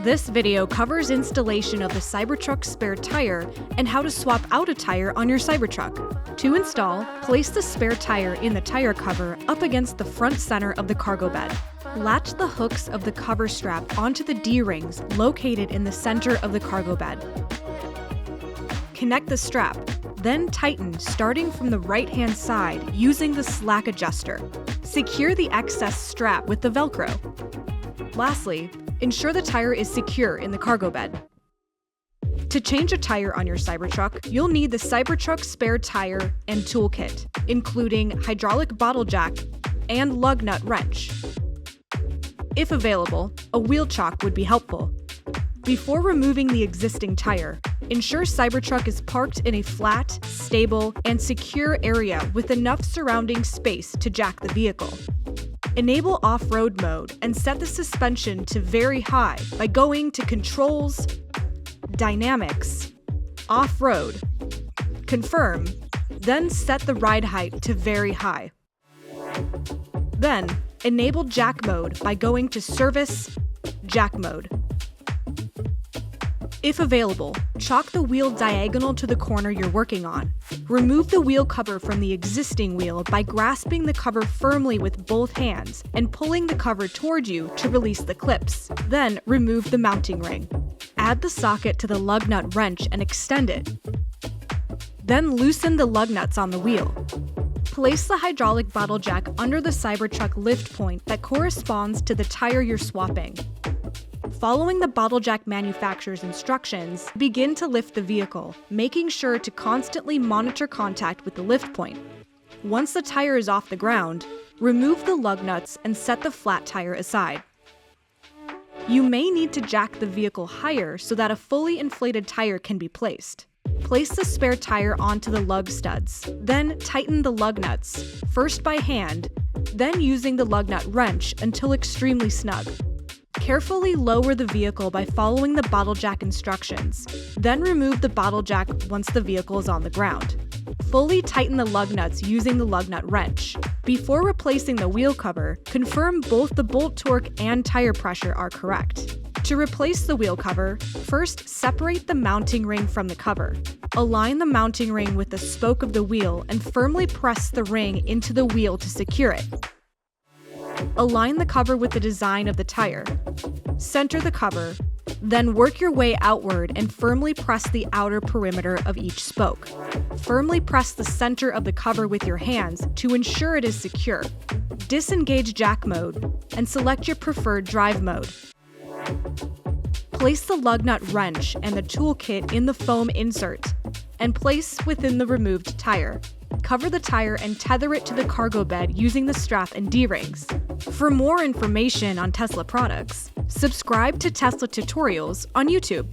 This video covers installation of the Cybertruck spare tire and how to swap out a tire on your Cybertruck. To install, place the spare tire in the tire cover up against the front center of the cargo bed. Latch the hooks of the cover strap onto the D-rings located in the center of the cargo bed. Connect the strap, then tighten starting from the right-hand side using the slack adjuster. Secure the excess strap with the Velcro. Lastly, ensure the tire is secure in the cargo bed. To change a tire on your Cybertruck, you'll need the Cybertruck spare tire and toolkit, including hydraulic bottle jack and lug nut wrench. If available, a wheel chock would be helpful. Before removing the existing tire, ensure Cybertruck is parked in a flat, stable, and secure area with enough surrounding space to jack the vehicle. Enable off-road mode and set the suspension to very high by going to Controls, Dynamics, Off-road, Confirm, then set the ride height to very high. Then, enable jack mode by going to Service, Jack mode. If available, chock the wheel diagonal to the corner you're working on. Remove the wheel cover from the existing wheel by grasping the cover firmly with both hands and pulling the cover toward you to release the clips. Then remove the mounting ring. Add the socket to the lug nut wrench and extend it. Then loosen the lug nuts on the wheel. Place the hydraulic bottle jack under the Cybertruck lift point that corresponds to the tire you're swapping. Following the bottle jack manufacturer's instructions, begin to lift the vehicle, making sure to constantly monitor contact with the lift point. Once the tire is off the ground, remove the lug nuts and set the flat tire aside. You may need to jack the vehicle higher so that a fully inflated tire can be placed. Place the spare tire onto the lug studs, then tighten the lug nuts, first by hand, then using the lug nut wrench until extremely snug. Carefully lower the vehicle by following the bottle jack instructions, then remove the bottle jack once the vehicle is on the ground. Fully tighten the lug nuts using the lug nut wrench. Before replacing the wheel cover, confirm both the bolt torque and tire pressure are correct. To replace the wheel cover, first separate the mounting ring from the cover. Align the mounting ring with the spoke of the wheel and firmly press the ring into the wheel to secure it. Align the cover with the design of the tire. Center the cover, then work your way outward and firmly press the outer perimeter of each spoke. Firmly press the center of the cover with your hands to ensure it is secure. Disengage jack mode and select your preferred drive mode. Place the lug nut wrench and the toolkit in the foam insert and place within the removed tire. Cover the tire and tether it to the cargo bed using the strap and D-rings. For more information on Tesla products, subscribe to Tesla Tutorials on YouTube.